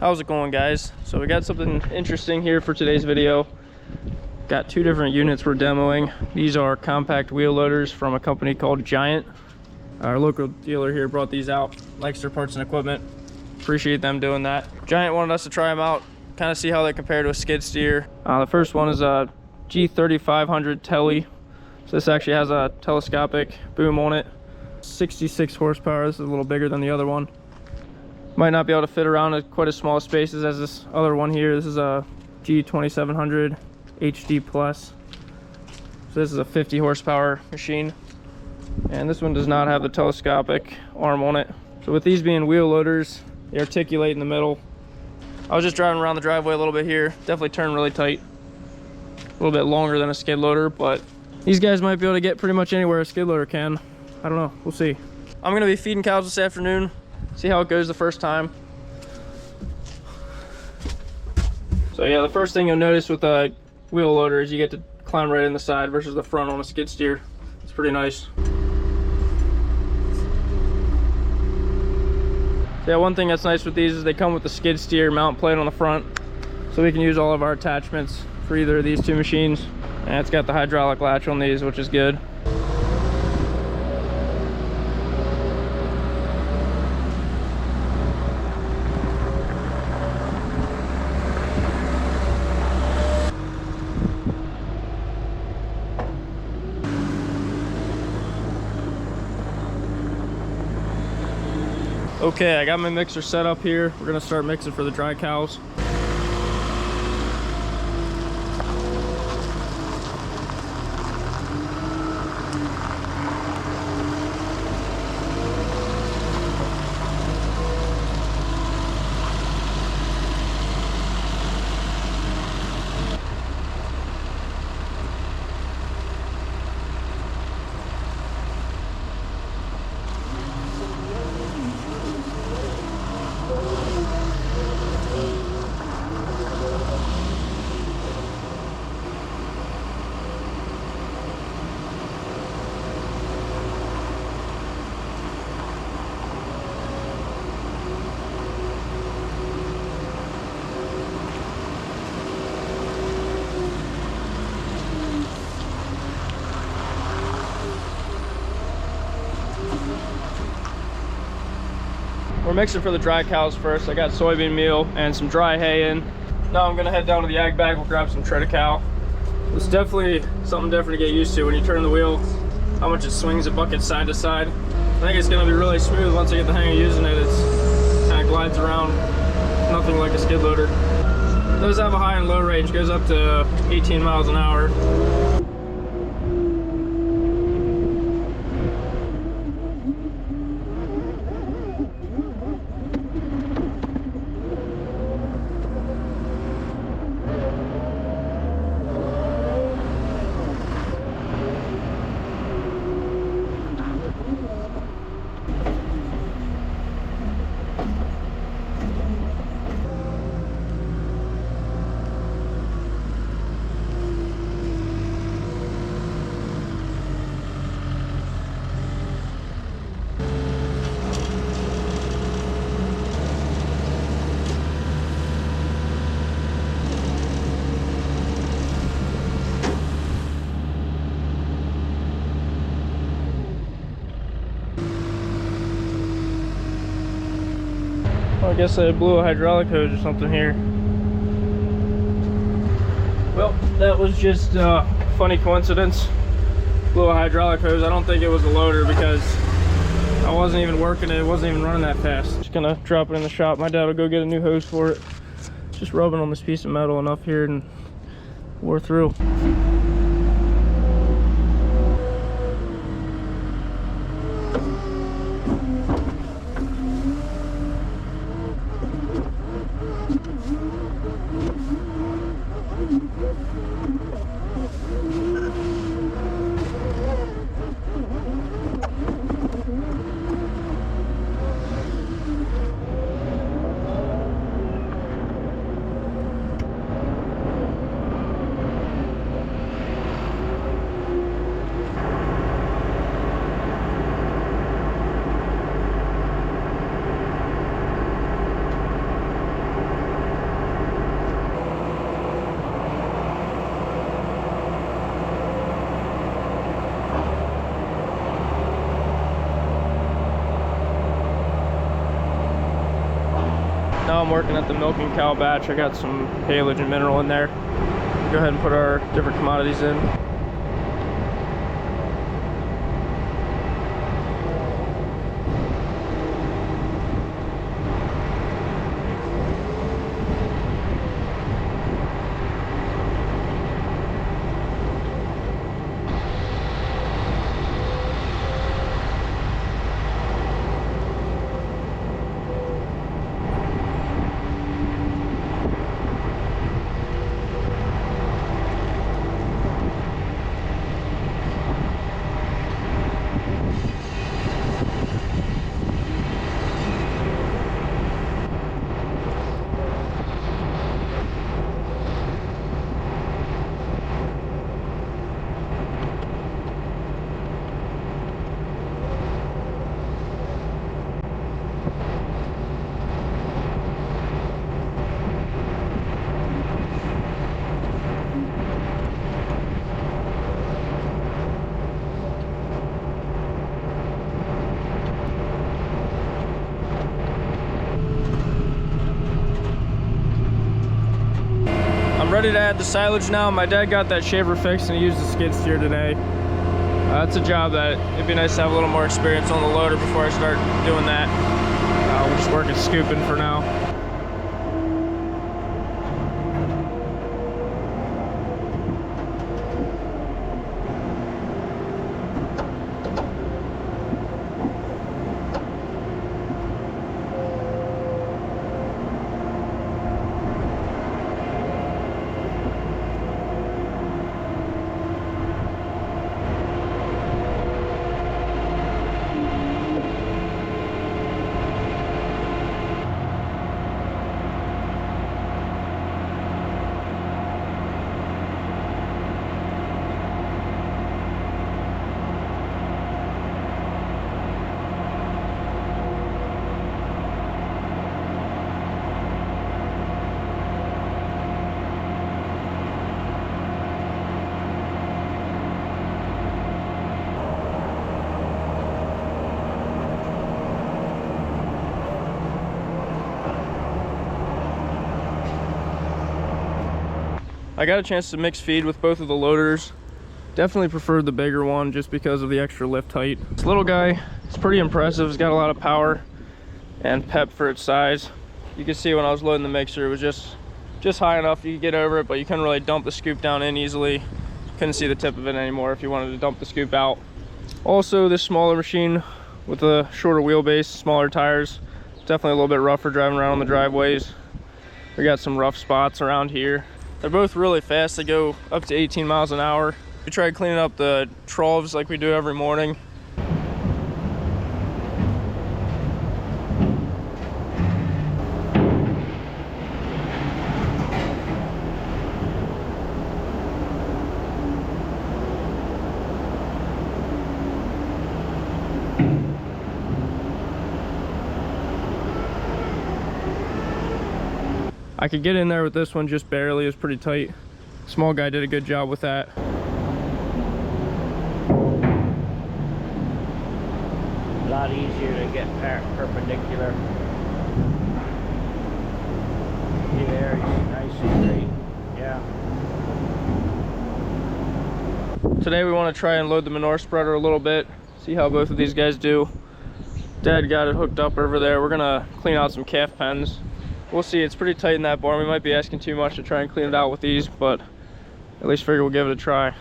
How's it going, guys? So we got something interesting here for today's video. Got two different units we're demoing. These are compact wheel loaders from a company called Giant. Our local dealer here brought these out, likes their parts and equipment. Appreciate them doing that. Giant wanted us to try them out, kind of see how they compare to a skid steer. The first one is a G3500 Telly. So this actually has a telescopic boom on it. 66 horsepower. This is a little bigger than the other one. Might not be able to fit around quite as small spaces as this other one here. This is a G2700 HD Plus. So this is a 50 horsepower machine. And this one does not have the telescopic arm on it. So with these being wheel loaders, they articulate in the middle. I was just driving around the driveway a little bit here. Definitely turn really tight. A little bit longer than a skid loader, but these guys might be able to get pretty much anywhere a skid loader can. I don't know, we'll see. I'm gonna be feeding cows this afternoon, see how it goes the first time. So yeah, the first thing you'll notice with a wheel loader is you get to climb right in the side versus the front on a skid steer. It's pretty nice. So yeah, one thing that's nice with these is they come with the skid steer mount plate on the front, so we can use all of our attachments for either of these two machines. And it's got the hydraulic latch on these, which is good. Okay, I got my mixer set up here. We're gonna start mixing for the dry cows. We're mixing for the dry cows first. I got soybean meal and some dry hay in. Now I'm gonna head down to the ag bag. We'll grab some tread-a-cow. It's definitely something different to get used to when you turn the wheel, how much it swings the bucket side to side. I think it's gonna be really smooth once I get the hang of using it. It's kind of glides around, nothing like a skid loader. It does have a high and low range, goes up to 18 miles an hour. I guess I blew a hydraulic hose or something here. Well, that was just a funny coincidence. Blew a hydraulic hose. I don't think it was a loader because I wasn't even working it. It wasn't even running that fast. Just gonna drop it in the shop. My dad will go get a new hose for it. Just rubbing on this piece of metal enough here and wore through. Now I'm working at the milking cow batch. I got some haylage and mineral in there. Go ahead and put our different commodities in. Ready to add the silage now. My dad got that shaver fixed and he used the skid steer today. That's a job that it'd be nice to have a little more experience on the loader before I start doing that. We'll just work at scooping for now. I got a chance to mix feed with both of the loaders. Definitely preferred the bigger one just because of the extra lift height. This little guy is pretty impressive. It's got a lot of power and pep for its size. You can see when I was loading the mixer, it was just high enough you could get over it, but you couldn't really dump the scoop down in easily. Couldn't see the tip of it anymore if you wanted to dump the scoop out. Also, this smaller machine with a shorter wheelbase, smaller tires, definitely a little bit rougher driving around on the driveways. We got some rough spots around here. They're both really fast. They go up to 18 miles an hour. We tried cleaning up the troughs like we do every morning. I could get in there with this one just barely. It was pretty tight. Small guy did a good job with that. A lot easier to get perpendicular. There, nice and straight. Yeah. Today we want to try and load the manure spreader a little bit. See how both of these guys do. Dad got it hooked up over there. We're gonna clean out some calf pens. We'll see. It's pretty tight in that barn. We might be asking too much to try and clean it out with these, but at least figure we'll give it a try.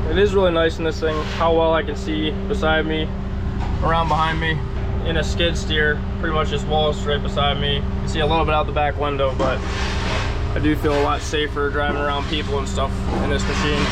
It is really nice in this thing how well I can see beside me, around behind me. In a skid steer, pretty much just walls straight beside me. You can see a little bit out the back window, but I do feel a lot safer driving around people and stuff in this machine.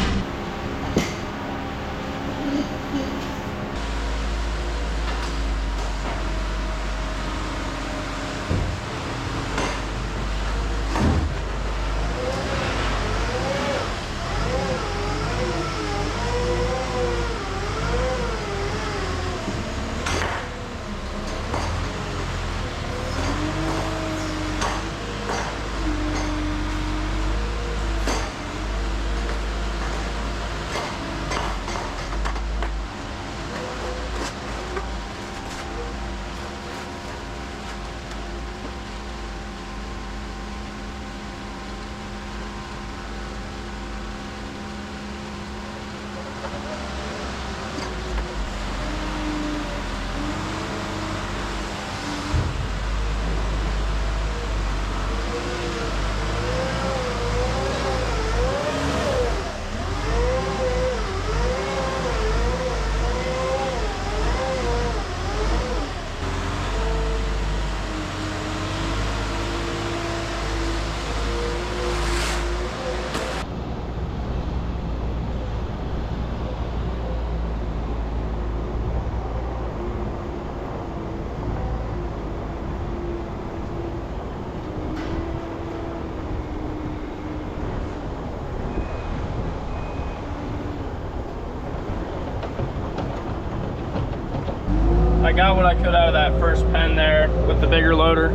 I got what I could out of that first pen there with the bigger loader.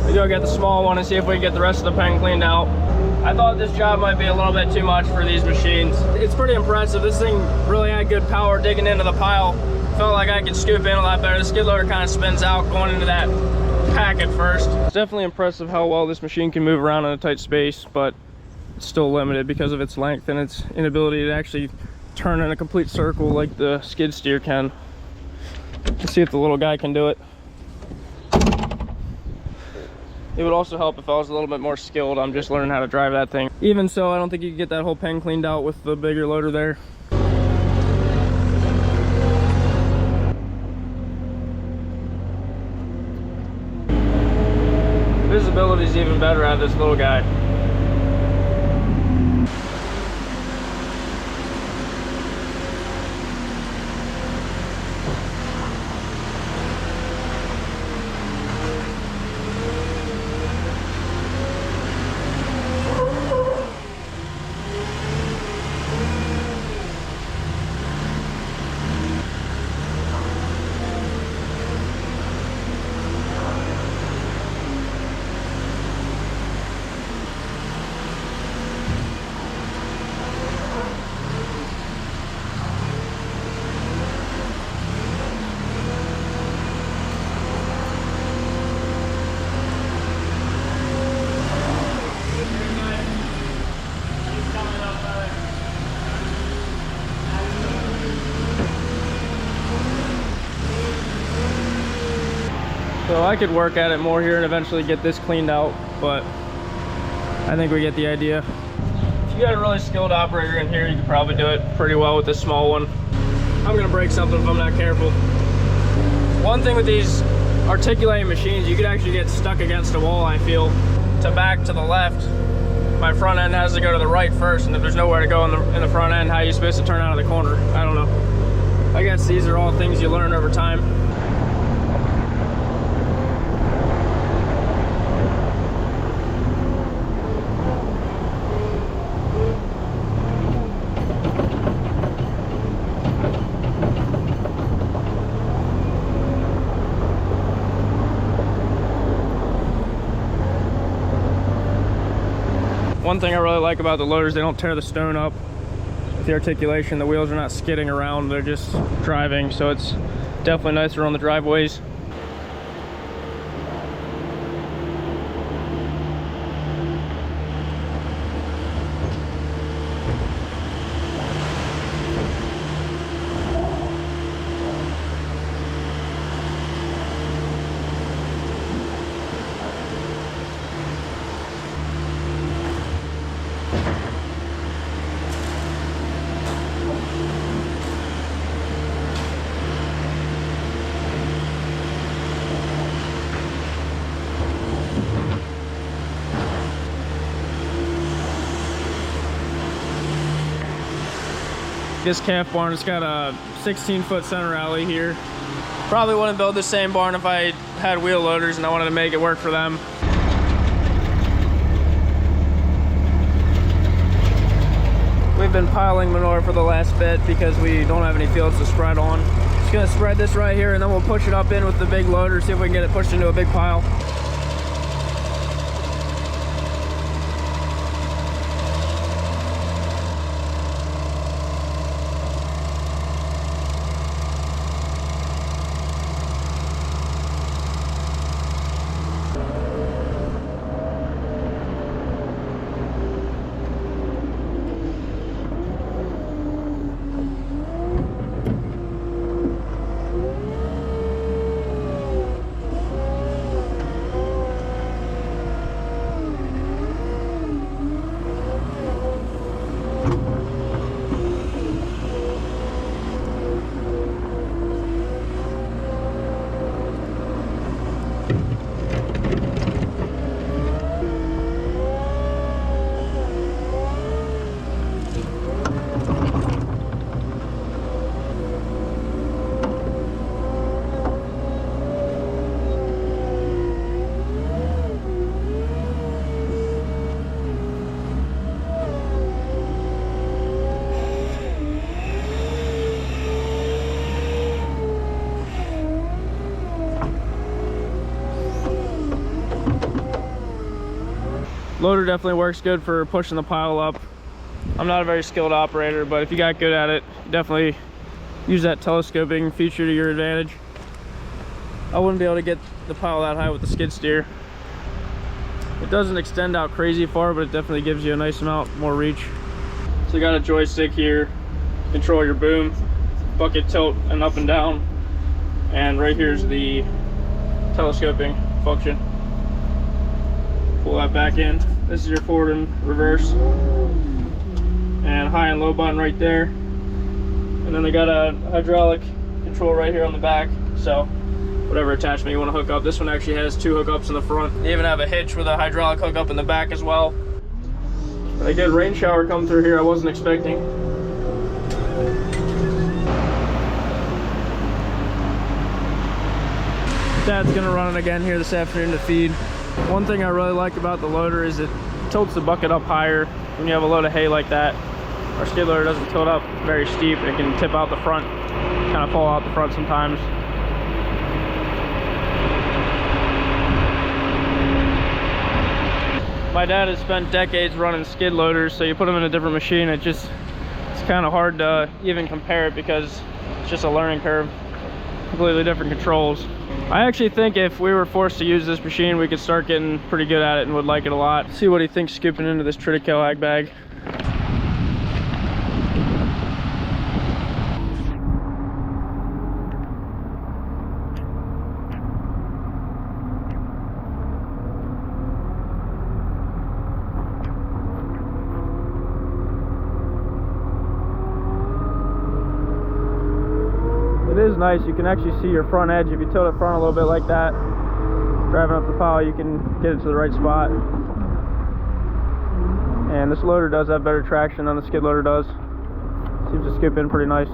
We go get the small one and see if we can get the rest of the pen cleaned out. I thought this job might be a little bit too much for these machines. It's pretty impressive. This thing really had good power digging into the pile. Felt like I could scoop in a lot better. The skid loader kind of spins out going into that pack at first. It's definitely impressive how well this machine can move around in a tight space, but it's still limited because of its length and its inability to actually turn in a complete circle like the skid steer can. Let's see if the little guy can do it. It would also help if I was a little bit more skilled. I'm just learning how to drive that thing. Even so, I don't think you can get that whole pen cleaned out with the bigger loader there. Visibility is even better out of this little guy. So I could work at it more here and eventually get this cleaned out, but I think we get the idea. If you got a really skilled operator in here, you could probably do it pretty well with this small one. I'm gonna break something if I'm not careful. One thing with these articulating machines, you could actually get stuck against a wall, I feel. To back to the left, my front end has to go to the right first, and if there's nowhere to go in the front end, how are you supposed to turn out of the corner? I don't know. I guess these are all things you learn over time. One thing I really like about the loaders, they don't tear the stone up with the articulation. The wheels are not skidding around, they're just driving, so it's definitely nicer on the driveways. this calf barn. It's got a 16-foot center alley here. Probably wouldn't build the same barn if I had wheel loaders and I wanted to make it work for them. We've been piling manure for the last bit because we don't have any fields to spread on. Just gonna spread this right here and then we'll push it up in with the big loader, see if we can get it pushed into a big pile. Loader definitely works good for pushing the pile up. I'm not a very skilled operator, but if you got good at it, definitely use that telescoping feature to your advantage. I wouldn't be able to get the pile that high with the skid steer. It doesn't extend out crazy far, but it definitely gives you a nice amount more reach. So you got a joystick here, control your boom, bucket tilt and up and down. And right here's the telescoping function. Pull that back in. This is your forward and reverse. And high and low button right there. And then they got a hydraulic control right here on the back. So whatever attachment you want to hook up. This one actually has 2 hookups in the front. They even have a hitch with a hydraulic hookup in the back as well. A good rain shower come through here I wasn't expecting. Dad's gonna run it again here this afternoon to feed. One thing I really like about the loader is it tilts the bucket up higher when you have a load of hay like that. Our skid loader doesn't tilt up very steep and it can tip out the front, kind of fall out the front sometimes. My dad has spent decades running skid loaders, so you put them in a different machine, it's kind of hard to even compare it because it's just a learning curve. Completely different controls. I actually think if we were forced to use this machine, we could start getting pretty good at it and would like it a lot. See what he thinks scooping into this Triticale ag bag. It is nice, you can actually see your front edge. If you tilt it front a little bit like that, driving up the pile, you can get it to the right spot. And this loader does have better traction than the skid loader does. Seems to skip in pretty nice.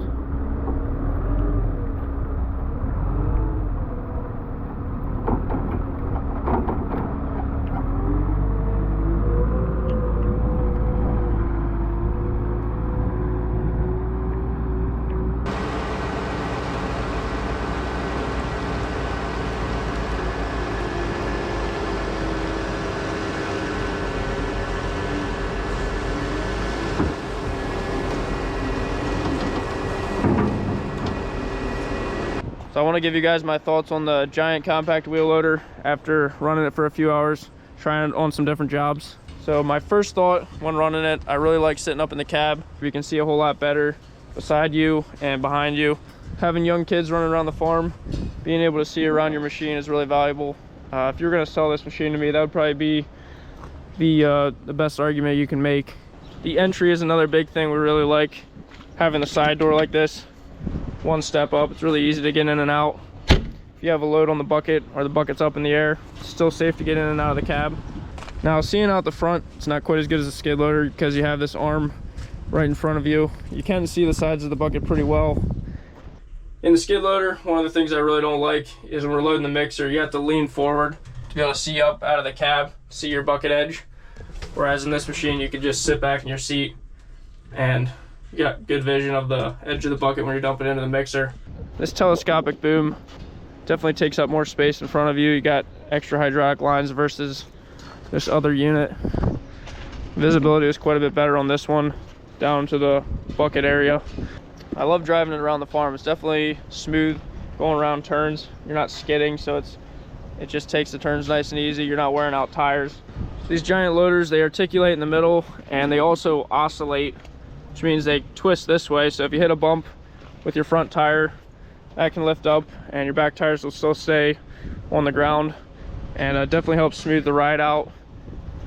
So I want to give you guys my thoughts on the Giant compact wheel loader after running it for a few hours, trying it on some different jobs. So my first thought when running it, I really like sitting up in the cab. You can see a whole lot better beside you and behind you. Having young kids running around the farm, being able to see around your machine is really valuable. If you're going to sell this machine to me, that would probably be the best argument you can make. The entry is another big thing we really like. Having the side door like this, one step up, it's really easy to get in and out. If you have a load on the bucket or the bucket's up in the air, it's still safe to get in and out of the cab. Now seeing out the front, it's not quite as good as a skid loader because you have this arm right in front of you. You can see the sides of the bucket pretty well. In the skid loader, one of the things I really don't like is when we're loading the mixer, you have to lean forward to be able to see up out of the cab, see your bucket edge. Whereas in this machine, you can just sit back in your seat and you got good vision of the edge of the bucket when you're dumping into the mixer. This telescopic boom definitely takes up more space in front of you. You got extra hydraulic lines versus this other unit. Visibility is quite a bit better on this one, down to the bucket area. I love driving it around the farm. It's definitely smooth going around turns. You're not skidding, so it just takes the turns nice and easy. You're not wearing out tires. These giant loaders, they articulate in the middle and they also oscillate, which means they twist this way. So if you hit a bump with your front tire, that can lift up and your back tires will still stay on the ground, and it definitely helps smooth the ride out.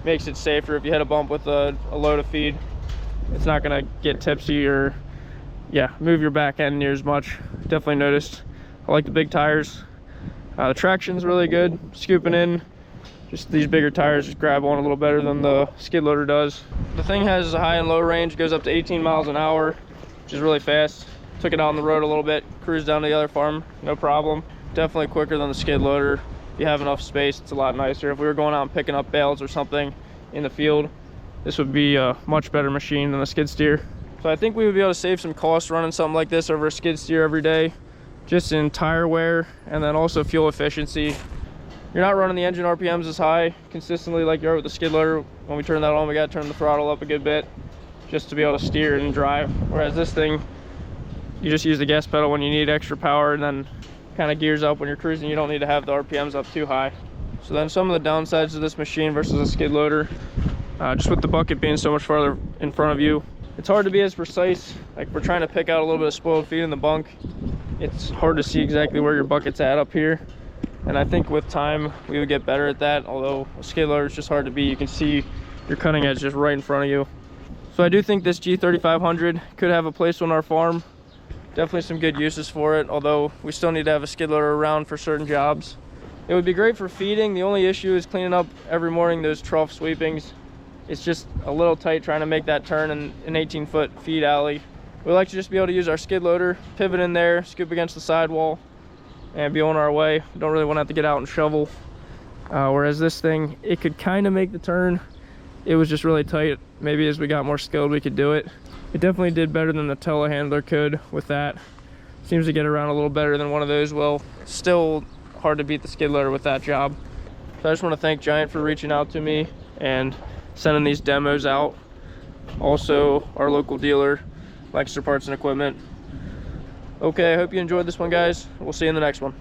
Makes it safer if you hit a bump with a load of feed. It's not gonna get tipsy or move your back end near as much. Definitely noticed. I like the big tires. The traction's really good. Scooping in, just these bigger tires just grab on a little better than the skid loader does. The thing has a high and low range, goes up to 18 miles an hour, which is really fast. Took it out on the road a little bit, cruised down to the other farm, no problem. Definitely quicker than the skid loader. If you have enough space, it's a lot nicer. If we were going out and picking up bales or something in the field, this would be a much better machine than the skid steer. So I think we would be able to save some costs running something like this over a skid steer every day, just in tire wear and then also fuel efficiency. You're not running the engine RPMs as high consistently like you are with the skid loader. When we turn that on, we got to turn the throttle up a good bit just to be able to steer and drive. Whereas this thing, you just use the gas pedal when you need extra power and then kind of gears up when you're cruising. You don't need to have the RPMs up too high. So then some of the downsides of this machine versus a skid loader, just with the bucket being so much farther in front of you, it's hard to be as precise. Like we're trying to pick out a little bit of spoiled feed in the bunk. It's hard to see exactly where your bucket's at up here. And I think with time, we would get better at that. Although a skid loader is just hard to be. You can see your cutting edge just right in front of you. So I do think this G3500 could have a place on our farm. Definitely some good uses for it, although we still need to have a skid loader around for certain jobs. It would be great for feeding. The only issue is cleaning up every morning those trough sweepings. It's just a little tight trying to make that turn in an 18-foot feed alley. We like to just be able to use our skid loader, pivot in there, scoop against the sidewall, and be on our way. We don't really want to have to get out and shovel. Whereas this thing, it could kind of make the turn. It was just really tight. Maybe as we got more skilled, we could do it. It definitely did better than the telehandler could with that. Seems to get around a little better than one of those will. Still hard to beat the skid loader with that job. So I just want to thank Giant for reaching out to me and sending these demos out. Also, our local dealer, Lancaster Parts and Equipment. Okay, I hope you enjoyed this one, guys. We'll see you in the next one.